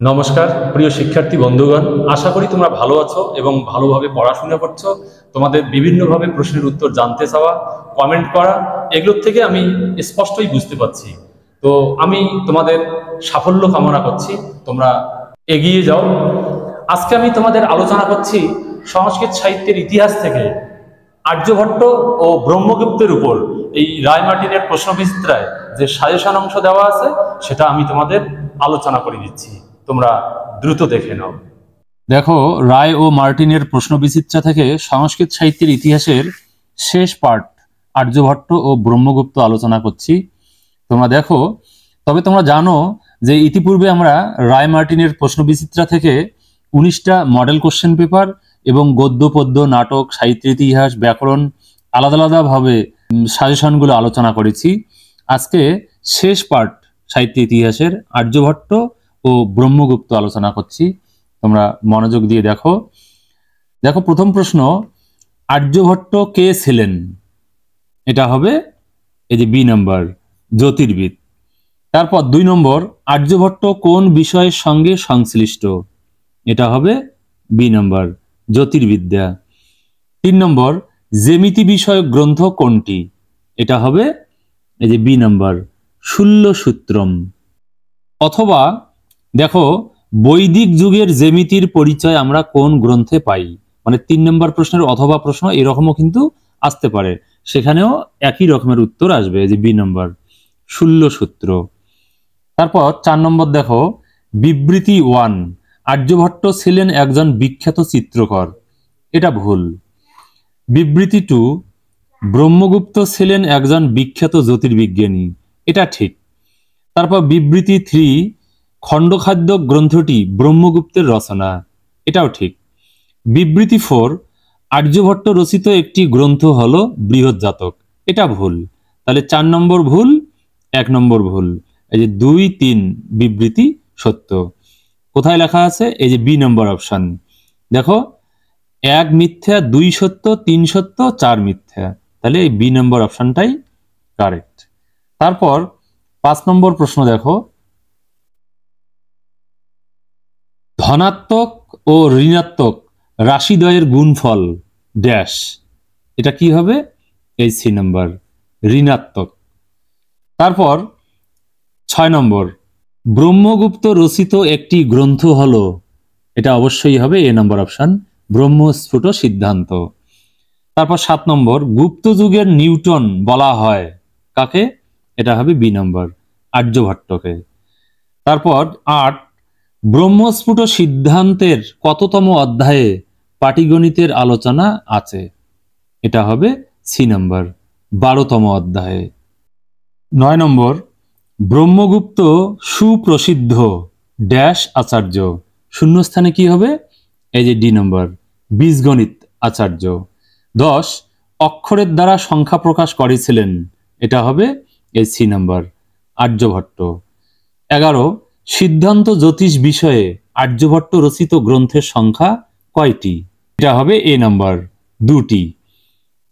নমস্কার প্রিয় শিক্ষার্থী বন্ধুগণ, আশা করি তোমরা ভালো আছো এবং ভালোভাবে পড়াশোনা করছো। তোমাদের বিভিন্নভাবে প্রশ্নের উত্তর জানতে চাওয়া, কমেন্ট করা, এগুলোর থেকে আমি স্পষ্টই বুঝতে পারছি। তো আমি তোমাদের সাফল্য কামনা করছি, তোমরা এগিয়ে যাও। আজকে আমি তোমাদের আলোচনা করছি সংস্কৃত সাহিত্যের ইতিহাস থেকে আর্যভট্ট ও ব্রহ্মগুপ্তের উপর এই রায় মার্টিনের প্রশ্নবিচিত্রায় যে সাজেশন অংশ দেওয়া আছে সেটা আমি তোমাদের আলোচনা করে দিচ্ছি, তোমরা দ্রুত দেখে নাও। দেখো, রায় ও মার্টিনের প্রশ্নবিচিত্রা থেকে সংস্কৃত সাহিত্যের ইতিহাসের শেষ পার্ট আর্যভট্ট ও ব্রহ্মগুপ্ত আলোচনা করছি। তোমরা দেখো, তবে তোমরা জানো যে ইতিপূর্বে আমরা রায় মার্টিনের প্রশ্নবিচিত্রা থেকে 19টা মডেল কোশ্চেন পেপার এবং গদ্য পদ্য নাটক সাহিত্যের ইতিহাস ব্যাকরণ আলাদা আলাদাভাবে সাজেশনগুলো আলোচনা করেছি। আজকে শেষ পার্ট সাহিত্য ইতিহাসের আর্যভট্ট ও ব্রহ্মগুপ্ত আলোচনা করছি, তোমরা মনোযোগ দিয়ে দেখো। দেখো, প্রথম প্রশ্ন, আর্যভট্ট কে ছিলেন? এটা হবে এই যে বি নাম্বার, জ্যোতির্বিদ। তারপর 2 নম্বর, আর্যভট্ট কোন বিষয়ের সঙ্গে সংশ্লিষ্ট? এটা হবে বি নাম্বার, জ্যোতির্বিদ্যা। 3 নম্বর, জ্যামিতি বিষয়ক গ্রন্থ কোনটি? এটা হবে এই যে বি নাম্বার, শূল্যসূত্রম। অথবা দেখো, বৈদিক যুগের জ্যামিতির পরিচয় আমরা কোন গ্রন্থে পাই? মানে 3 নম্বর প্রশ্নের অথবা প্রশ্ন এরকমও কিন্তু আসতে পারে, সেখানেও একই রকমের উত্তর আসবে, যে বি নাম্বার, শূল্যসূত্র। তারপর 4 নম্বর দেখো, বিবৃতি 1, আর্যভট্ট ছিলেন একজন বিখ্যাত চিত্রকর। এটা ভুল। বিবৃতি 2, ব্রহ্মগুপ্ত ছিলেন একজন বিখ্যাত জ্যোতির্বিজ্ঞানী। এটা ঠিক। তারপর বিবৃতি 3, খণ্ডখাদ্য গ্রন্থটি ব্রহ্মগুপ্তের রচনা। এটাও ঠিক। বিবৃতি 4, আর্যভট্ট রচিত একটি গ্রন্থ হলো বৃহৎজাতক। এটা ভুল। তাহলে 4 নম্বর ভুল, 1 নম্বর ভুল। এই যে 2, 3 বিবৃতি সত্য। কোথায় লেখা আছে? এই যে বি নম্বর অপশন। দেখো, 1 মিথ্যা, 2 সত্য, 3 সত্য, 4 মিথ্যা। তাহলে এই বি নম্বর অপশনটাই কারেক্ট। তারপর 5 নম্বর প্রশ্ন দেখো, ধনাত্মক ও ঋণাত্মক রাশিদ্বয়ের গুণফল ড্যাশ। এটা কি হবে? এই সি নম্বর, ঋণাত্মক। তারপর 6 নম্বর, ব্রহ্মগুপ্ত রচিত একটি গ্রন্থ হলো, এটা অবশ্যই হবে এ নম্বর অপশন, ব্রহ্মস্ফুট সিদ্ধান্ত। তারপর 7 নম্বর, গুপ্ত যুগের নিউটন বলা হয় কাকে? এটা হবে বি নম্বর, আর্যভট্টকে। তারপর 8, ব্রহ্মস্ফুট সিদ্ধান্তের কততম অধ্যায়ে পাটিগণিতের আলোচনা আছে? এটা হবে সি নম্বর, 12তম অধ্যায়ে। 9 নম্বর, ব্রহ্মগুপ্ত সুপ্রসিদ্ধ ড্যাশ আচার্য। শূন্যস্থানে কি হবে? এই যে ডি নম্বর, বীজগণিত আচার্য। 10, অক্ষরের দ্বারা সংখ্যা প্রকাশ করেছিলেন। এটা হবে এই সি নম্বর, আর্যভট্ট। 11, সিদ্ধান্ত জ্যোতিষ বিষয়ে আর্যভট্ট রচিত গ্রন্থের সংখ্যা কয়টি? এটা হবে এ নাম্বার, 2টি।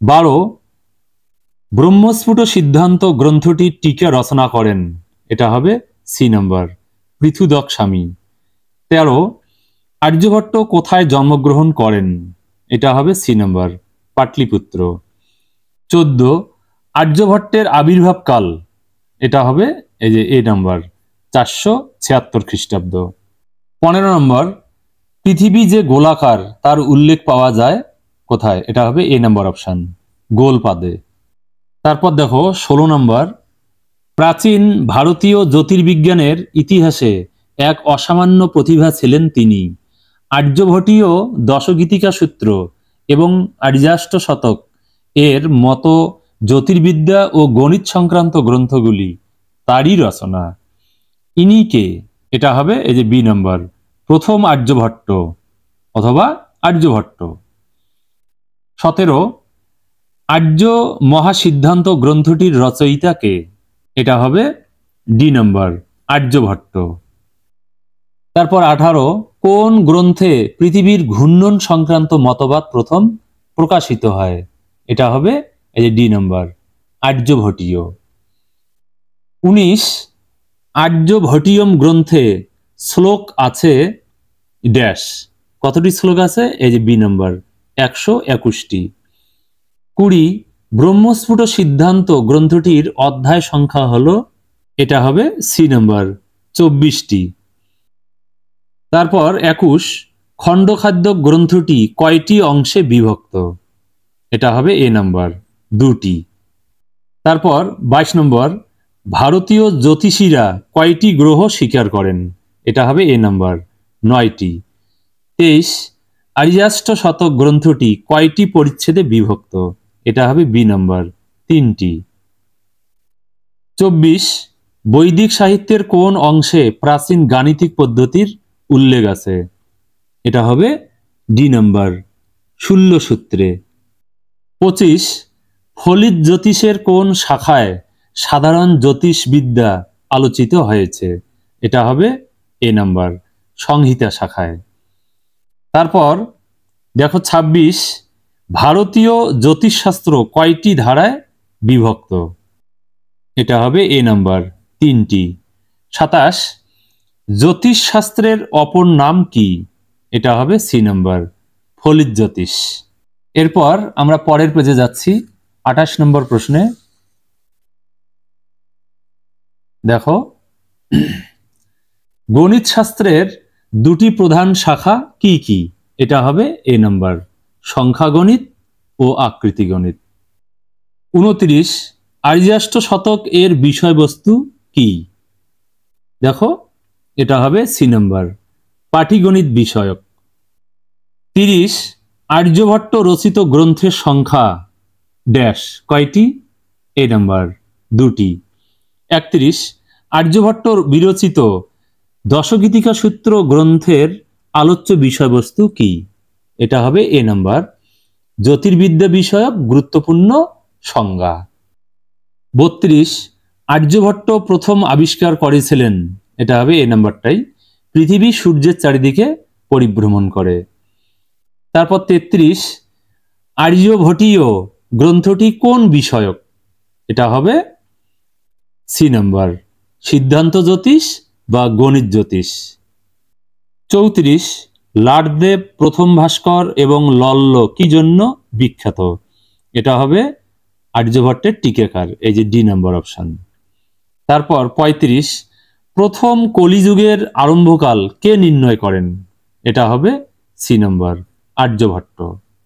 12, ব্রহ্মস্ফুট সিদ্ধান্ত গ্রন্থটি টিকা রচনা করেন। এটা হবে সি নাম্বার, পৃথুদক স্বামী। 13, আর্যভট্ট কোথায় জন্মগ্রহণ করেন? এটা হবে সি নাম্বার, পাটলিপুত্র। 14, আর্যভট্টের আবির্ভাব কাল। এটা হবে এই যে এ নাম্বার, 476 খ্রিস্টাব্দ। 15 নম্বর, পৃথিবী যে গোলাকার তার উল্লেখ পাওয়া যায় কোথায়? এটা হবে এ নাম্বার অপশন, গোলপাদে। তারপর দেখো 16 নম্বর, প্রাচীন ভারতীয় জ্যোতির্বিজ্ঞানের ইতিহাসে এক অসামান্য প্রতিভা ছিলেন তিনি। আর্যভট্টীয় দশগীতিকা সূত্র এবং আর্যাষ্ট শতক এর মতো জ্যোতির্বিদ্যা ও গণিত সংক্রান্ত গ্রন্থগুলি তারই রচনা। ইনি কে? এটা হবে এই যে বি নম্বর, প্রথম আর্যভট্ট অথবা আর্যভট্ট। 17, আর্য মহাসিদ্ধান্ত গ্রন্থটির রচয়িতা কে? এটা হবে ডি নম্বর, আর্যভট্ট। তারপর 18, কোন গ্রন্থে পৃথিবীর ঘূর্ণন সংক্রান্ত মতবাদ প্রথম প্রকাশিত হয়? এটা হবে এই যে ডি নম্বর, আর্যভট্টীয়। 19, আর্যভট্টিয়ম গ্রন্থে শ্লোক আছে ড্যাশ, কতটি শ্লোক আছে? এই যে বি নাম্বার 121টি। 20 ব্রহ্মস্ফুট সিদ্ধান্ত গ্রন্থটির অধ্যায় সংখ্যা হলো, এটা হবে সি নাম্বার 24টি। তারপর 21 খণ্ডখাদ্য গ্রন্থটি কয়টি অংশে বিভক্ত? এটা হবে এ নাম্বার 2টি। তারপর 22 নম্বর ভারতীয় জ্যোতিষীরা কয়টি গ্রহ স্বীকার করেন? এটা হবে এ নাম্বার 9টি। 23 আর্যাষ্ট শতক গ্রন্থটি কয়টি পরিচ্ছেদে বিভক্ত? এটা হবে বি নাম্বার 3টি। 24 বৈদিক সাহিত্যের কোন অংশে প্রাচীন গাণিতিক পদ্ধতির উল্লেখ আছে? এটা হবে ডি নাম্বার শূল্যসূত্রে। 25 ফলিত জ্যোতিষের কোন শাখায় সাধারণ জ্যোতিষবিদ্যা আলোচিত হয়েছে? এটা হবে এ নাম্বার সংহিতা শাখায়। তারপর দেখো 26 ভারতীয় জ্যোতিষশাস্ত্র কয়টি ধারায় বিভক্ত? এটা হবে এ নাম্বার 3টি। 27 জ্যোতিষশাস্ত্রের অপর নাম কি? এটা হবে সি নাম্বার ফলিত জ্যোতিষ। এরপর আমরা পরের পেজে যাচ্ছি 28 নম্বর প্রশ্নে। দেখো গণিত শাস্ত্রের দুটি প্রধান শাখা কি কি? এটা হবে এ নাম্বার সংখ্যা গণিত ও আকৃতি গণিত। 29 আর্যাষ্ট শতক এর বিষয়বস্তু কি? দেখো এটা হবে সি নাম্বার পাটিগণিত বিষয়ক। 30 আর্যভট্ট রচিত গ্রন্থের সংখ্যা ড্যাশ কয়টি? এ নাম্বার 2টি। 31 আর্যভট্ট বিরচিত দশগীতিকা সূত্র গ্রন্থের আলোচ্য বিষয়বস্তু কি? এটা হবে এ নাম্বার জ্যোতির্বিদ্যা বিষয়ক গুরুত্বপূর্ণ সংজ্ঞা। 32 আর্যভট্ট প্রথম আবিষ্কার করেছিলেন, এটা হবে এ নাম্বারটাই পৃথিবী সূর্যের চারিদিকে পরিভ্রমণ করে। তারপর 33 আর্যভট্টীয় গ্রন্থটি কোন বিষয়ক? এটা হবে সি নাম্বার সিদ্ধান্ত জ্যোতিষ বা গণিত জ্যোতিষ। 34 লাটদেব প্রথম ভাস্কর এবং লল্ল কি জন্য বিখ্যাত? এটা হবে আর্যভট্টের টিকাকার, এই যে ডি নাম্বার অপশন। তারপর 35 প্রথম কলিযুগের আরম্ভকাল কে নির্ণয় করেন? এটা হবে সি নাম্বার আর্যভট্ট।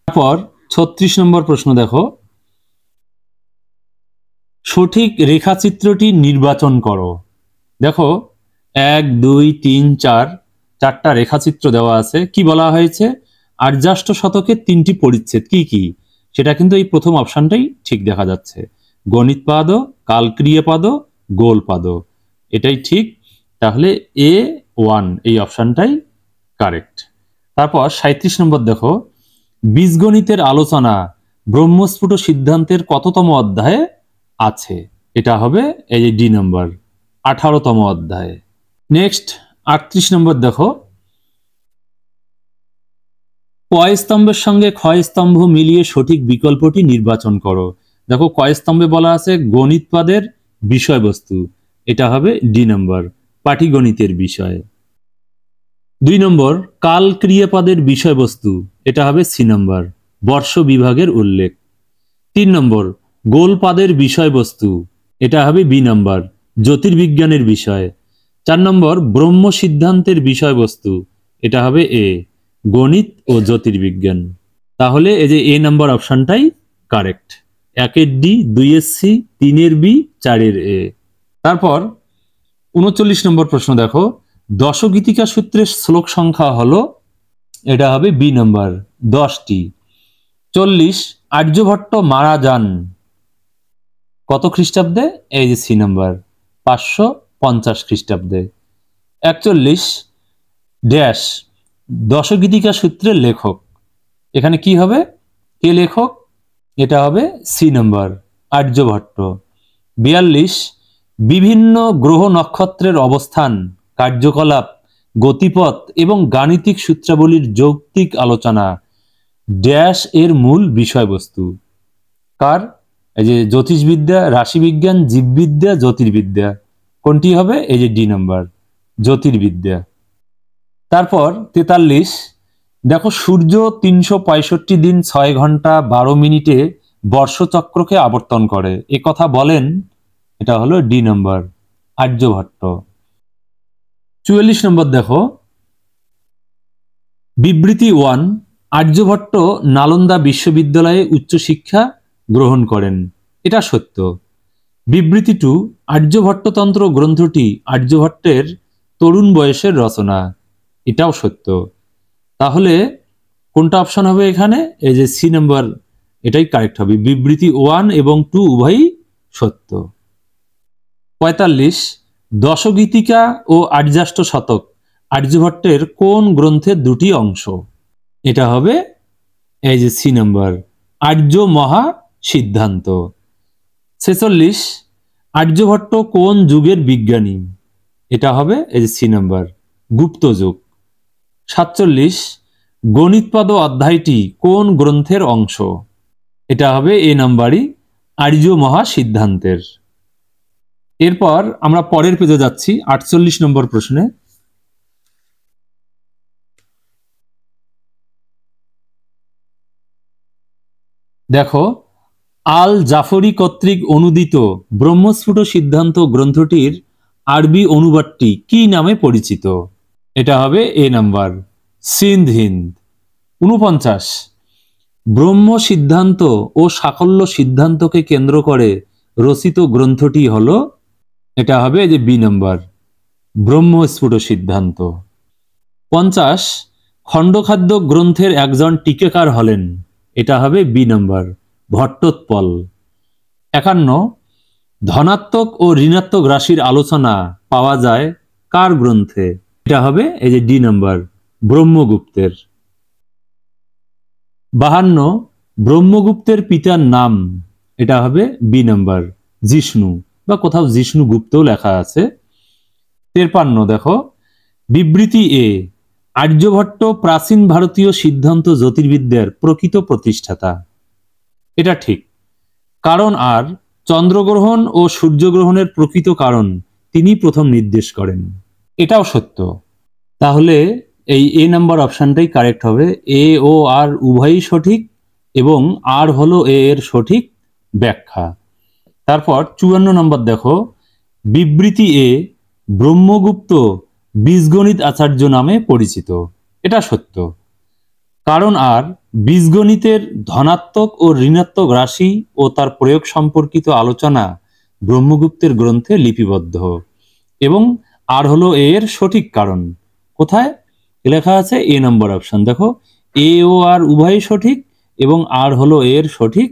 তারপর 36 নম্বর প্রশ্ন দেখো সঠিক রেখাচিত্রটি নির্বাচন করো। দেখো 1 2 3 4 চারটা রেখাচিত্র দেওয়া আছে। কি বলা হয়েছে? আর্যাষ্ট শতকের 3টি পরিচ্ছেদ কি কি? সেটা কিন্তু এই প্রথম অপশনটাই ঠিক দেখা যাচ্ছে, গণিত পাদ, কালক্রিয়া পাদ, গোল পাদ, এটাই ঠিক। তাহলে A1 এই অপশনটাই কারেক্ট। তারপর 37 নম্বর দেখো বীজগণিতের আলোচনা ব্রহ্মস্ফুট সিদ্ধান্তের কততম অধ্যায়ে আছে? এটা হবে এই যে ডি নাম্বার 18তম অধ্যায়ে। নেক্সট 38 নম্বর দেখো কয় স্তম্ভের সঙ্গে ক্ষয় স্তম্ভ মিলিয়ে সঠিক বিকল্পটি নির্বাচন করো। দেখো কয় স্তম্ভে বলা আছে গণিত পাদের বিষয়বস্তু, এটা হবে ডি নাম্বার পাটিগণিতের বিষয়। 2 নম্বর কাল ক্রিয়াপদের বিষয়বস্তু, এটা হবে সি নাম্বার বর্ষ বিভাগের উল্লেখ। 3 নম্বর গোলপাদের বিষয়বস্তু, এটা হবে বি নাম্বার জ্যোতির্বিজ্ঞানের বিষয়। 4 নম্বর ব্রহ্ম সিদ্ধান্তের বিষয়বস্তু, এটা হবে এ গণিত ও জ্যোতির্বিজ্ঞান। তাহলে এই যে এ নাম্বার অপশনটাই কারেক্ট, 1-এর ডি, 2-এর সি, 3-এর বি, 4-এর এ। তারপর 39 নম্বর প্রশ্ন দেখো দশগীতিকা সূত্রের শ্লোক সংখ্যা হলো, এটা হবে বি নাম্বার 10টি। 40 আর্যভট্ট মারা যান কত খ্রিস্টাব্দে? এই যে সি নাম্বার 550 খ্রিস্টাব্দে। 41 ড্যাশ দশগীতিকা সূত্রের লেখক, এখানে কি হবে? কে লেখক? এটা হবে সি নাম্বার আর্যভট্ট। 42 বিভিন্ন গ্রহ নক্ষত্রের অবস্থান, কার্যকলাপ, গতিপথ এবং গাণিতিক সূত্রাবলীর যৌক্তিক আলোচনা ড্যাশ এর মূল বিষয়বস্তু। কার? এই যে জ্যোতিষবিদ্যা, রাশিবিজ্ঞান, জীববিদ্যা, জ্যোতির্বিদ্যা, কোনটি হবে? এই যে ডি নাম্বার জ্যোতির্বিদ্যা। তারপর 43, দেখো সূর্য 365 দিন 6 ঘন্টা 12 মিনিটে বর্ষচক্রকে আবর্তন করে, এ কথা বলেন। এটা হলো ডি নাম্বার, আর্যভট্ট। 44 নম্বর দেখো, বিবৃতি 1, আর্যভট্ট নালন্দা বিশ্ববিদ্যালয়ে উচ্চশিক্ষা গ্রহণ করেন, এটা সত্য। বিবৃতি 2, আর্যভট্টতন্ত্র গ্রন্থটি আর্যভট্টের তরুণ বয়সের রচনা, এটাও সত্য। তাহলে কোনটা অপশন হবে এখানে? এই যে সি নাম্বার, এটাই কারেক্ট হবে। বিবৃতি 1 এবং 2 উভয়ই সত্য। 45, দশগীতিকা ও আর্যাষ্ট শতক আর্যভট্টের কোন গ্রন্থের দুটি অংশ? এটা হবে এই যে সি নাম্বার, আর্য মহা সিদ্ধান্ত। 46, আর্যভট্ট কোন যুগের বিজ্ঞানী? এটা হবে এই যে সি নাম্বার, গুপ্ত যুগ। 47, গণিতপদ অধ্যায়টি কোন গ্রন্থের অংশ? এটা হবে এ নাম্বারই, আর্য মহা সিদ্ধান্তের। এরপর আমরা পরের পেজে যাচ্ছি, 48 নম্বর প্রশ্নে। দেখো, আল জাফরি কর্তৃক অনুদিত ব্রহ্মস্ফুট সিদ্ধান্ত গ্রন্থটির আরবি অনুবাদটি কি নামে পরিচিত? এটা হবে এ নাম্বার, সিন্ধ হিন্দ। 49, ব্রহ্ম সিদ্ধান্ত ও সাকল্য সিদ্ধান্তকে কেন্দ্র করে রচিত গ্রন্থটি হলো, এটা হবে যে বি নাম্বার, ব্রহ্মস্ফুট সিদ্ধান্ত। 50, খণ্ডখাদ্য গ্রন্থের একজন টিকাকার হলেন, এটা হবে বি নাম্বার, ভট্টোৎপল। 51, ধনাত্মক ও ঋণাত্মক রাশির আলোচনা পাওয়া যায় কার গ্রন্থে? এটা হবে এই যে ডি নাম্বার, ব্রহ্মগুপ্তের। 52, ব্রহ্মগুপ্তের পিতার নাম? এটা হবে বি নাম্বার, জিষ্ণু, বা কোথাও জিষ্ণু গুপ্তও লেখা আছে। 53, দেখো, বিবৃতি এ, আর্যভট্ট প্রাচীন ভারতীয় সিদ্ধান্ত জ্যোতির্বিদ্যার প্রকৃত প্রতিষ্ঠাতা, এটা ঠিক। কারণ আর চন্দ্রগ্রহণ ও সূর্যগ্রহণের প্রকৃত কারণ তিনি প্রথম নির্দেশ করেন, এটাও সত্য। তাহলে এই এ নাম্বার অপশনটাই কারেক্ট হবে। এ ও আর উভয়ই সঠিক এবং আর হলো এ এর সঠিক ব্যাখ্যা। তারপর 54 নম্বর দেখো, বিবৃতি এ, ব্রহ্মগুপ্ত বীজগণিত আচার্য নামে পরিচিত, এটা সত্য। কারণ আর বীজগণিতের ধনাত্মক ও ঋণাত্মক রাশি ও তার প্রয়োগ সম্পর্কিত আলোচনা ব্রহ্মগুপ্তের গ্রন্থে লিপিবদ্ধ এবং আর হলো এর সঠিক কারণ। কোথায় লেখা আছে? এ নম্বর অপশন। দেখো, এ ও আর উভয়ই সঠিক এবং আর হলো এর সঠিক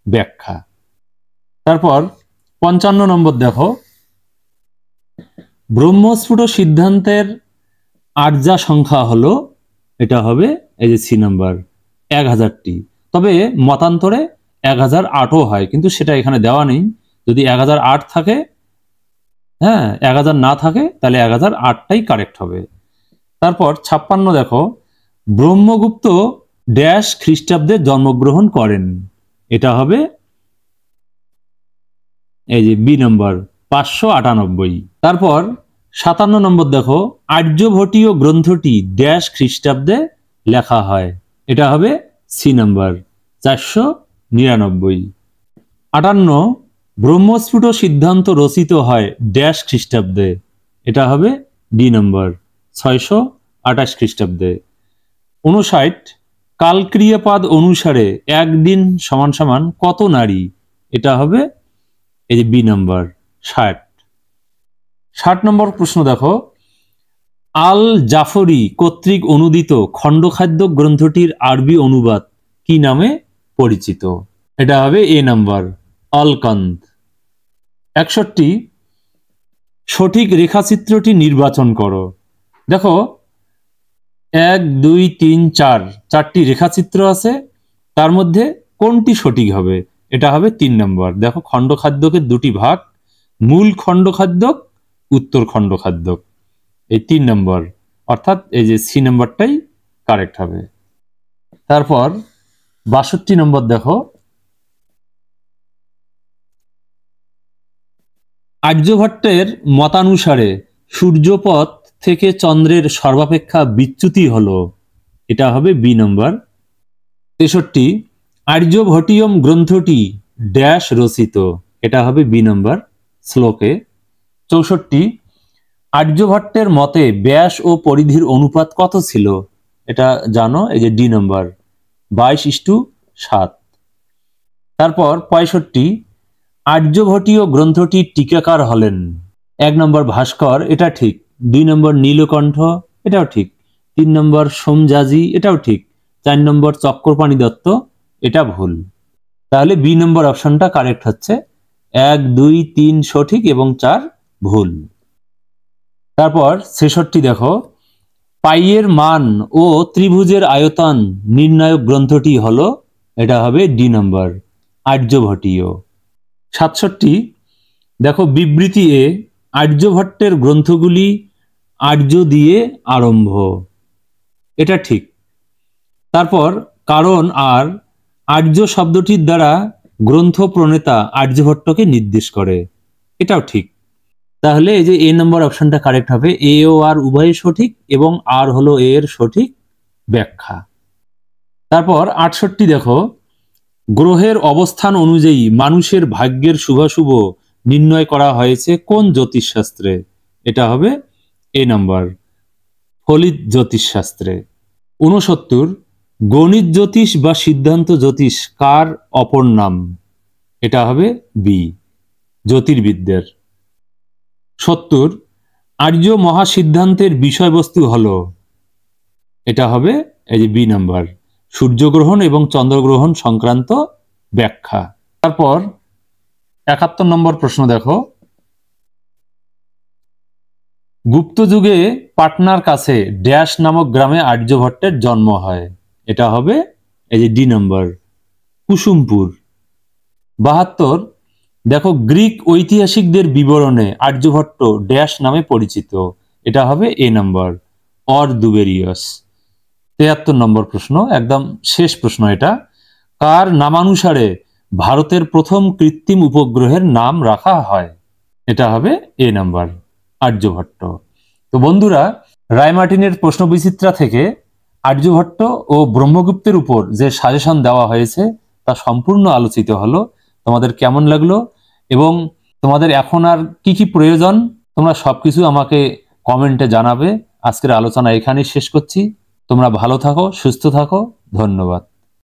ব্যাখ্যা। তারপর 55 নম্বর দেখো, ব্রহ্মস্ফুট সিদ্ধান্তের আর্যা সংখ্যা হলো, এটা হবে এই যে সি নাম্বার, 1000টি। তবে মতান্তরে 1008ও হয়, কিন্তু সেটা এখানে দেওয়া নেই। যদি 1008 থাকে, হ্যাঁ, 1000 না থাকে, তাহলে 1008টাই কারেক্ট হবে। তারপর 56 দেখো, ব্রহ্মগুপ্ত ড্যাশ খ্রিস্টাব্দে জন্মগ্রহণ করেন, এটা হবে এই যে বি নম্বর, 598। তারপর 57 নম্বর দেখো, আর্যভটীয় গ্রন্থটি ড্যাশ খ্রিস্টাব্দে লেখা হয়, এটা হবে সি নাম্বার, 499। 58, ব্রহ্মস্ফুট সিদ্ধান্ত রচিত হয় ড্যাশ খ্রিস্টাব্দে, এটা হবে ডি নম্বর, 628 খ্রিস্টাব্দে। 59, কালক্রিয়াপাদ অনুসারে একদিন সমান সমান কত নারী? এটা হবে এই যে বি নাম্বার, 60। 60 নম্বর প্রশ্ন দেখো, আল জাফরি কর্তৃক অনুদিত খণ্ডখাদ্য গ্রন্থটির আরবি অনুবাদ কি নামে পরিচিত? এটা হবে এ নাম্বার, অলকন্দ। 61, সঠিক রেখাচিত্রটি নির্বাচন করো। দেখো, 1 2 3 4, 4টি রেখাচিত্র আছে, তার মধ্যে কোনটি সঠিক হবে? এটা হবে 3 নম্বর। দেখো, খণ্ডখাদ্যকে দুটি ভাগ, মূল খণ্ডখাদ্য, উত্তর খণ্ডখাদ্য, এই 3 নম্বর, অর্থাৎ এই যে সি নম্বরটাই কারেক্ট হবে। তারপর 62 নম্বর দেখো, আর্যভট্টের মতানুসারে সূর্যপথ থেকে চন্দ্রের সর্বাপেক্ষা বিচ্যুতি হলো, এটা হবে বি নম্বর। 63 আর্যভট্টিয়ম গ্রন্থটি ড্যাশ রচিত, এটা হবে বি নম্বর শ্লোকে। 64 আর্যভট্টের মতে ব্যাস ও পরিধির অনুপাত কত ছিল, এটা জানো, এই যে ডি নম্বর 22:7। তারপর 65 আর্যভট্টীয় গ্রন্থটির টিকাকার হলেন 1 নম্বর ভাস্কর, এটা ঠিক। 2 নম্বর নীলকণ্ঠ, এটাও ঠিক। 3 নম্বর সোমযাজী, এটাও ঠিক। 4 নম্বর চক্রপাণি দত্ত, এটা ভুল। তাহলে বি নম্বর অপশনটা কারেক্ট হচ্ছে। 1, 2, 3 সঠিক এবং 4 ভুল। তারপর 66 দেখো, পাইয়ের মান ও ত্রিভুজের আয়তন নির্ণায়ক গ্রন্থটি হলো, এটা হবে ডি নম্বর আর্যভট্টীয়। 67 দেখো, বিবৃতি এ আর্যভট্টের গ্রন্থগুলি আর্য দিয়ে আরম্ভ, এটা ঠিক। তারপর কারণ আর আর্য শব্দটির দ্বারা গ্রন্থ প্রণেতা আর্যভট্টকে নির্দেশ করে, এটাও ঠিক। তাহলে এই যে এ নম্বর অপশনটা কারেক্ট হবে। এ ও আর উভয় সঠিক এবং আর হলো এ এর সঠিক ব্যাখ্যা। তারপর 68 দেখো, গ্রহের অবস্থান অনুযায়ী মানুষের ভাগ্যের শুভাশুভ নির্ণয় করা হয়েছে কোন জ্যোতিষশাস্ত্রে, এটা হবে এ নম্বর ফলিত জ্যোতিষশাস্ত্রে। 69 গণিত জ্যোতিষ বা সিদ্ধান্ত জ্যোতিষ কার অপর নাম, এটা হবে বি জ্যোতির্বিদদের। 70 আর্য মহাসিদ্ধান্তের বিষয়বস্তু হলো, এটা হবে এই যে বি নাম্বার সূর্যগ্রহণ এবং চন্দ্রগ্রহণ সংক্রান্ত ব্যাখ্যা। তারপর 71 নম্বর প্রশ্ন দেখো, গুপ্ত যুগে পাটনার কাছে ড্যাশ নামক গ্রামে আর্যভট্টের জন্ম হয়, এটা হবে এই যে ডি নম্বর কুসুমপুর। 72 দেখো, গ্রিক ঐতিহাসিকদের বিবরণে আর্যভট্ট ড্যাশ নামে পরিচিত, এটা হবে এ নম্বর অর্দুবেরিয়াস। 73 নম্বর প্রশ্ন, একদম শেষ প্রশ্ন এটা, কার নামানুসারে ভারতের প্রথম কৃত্রিম উপগ্রহের নাম রাখা হয়, এটা হবে এ নাম্বার আর্যভট্ট। তো বন্ধুরা, রায়মার্টিনের প্রশ্ন বিচিত্রা থেকে আর্যভট্ট ও ব্রহ্মগুপ্তের উপর যে সাজেশন দেওয়া হয়েছে তা সম্পূর্ণ আলোচিত হলো। তোমাদের কেমন লাগলো এবং তোমাদের এখন আর কি কি প্রয়োজন তোমরা সবকিছু আমাকে কমেন্টে জানাবে। আজকের আলোচনা এখানেই শেষ করছি। তোমরা ভালো থাকো, সুস্থ থাকো, ধন্যবাদ।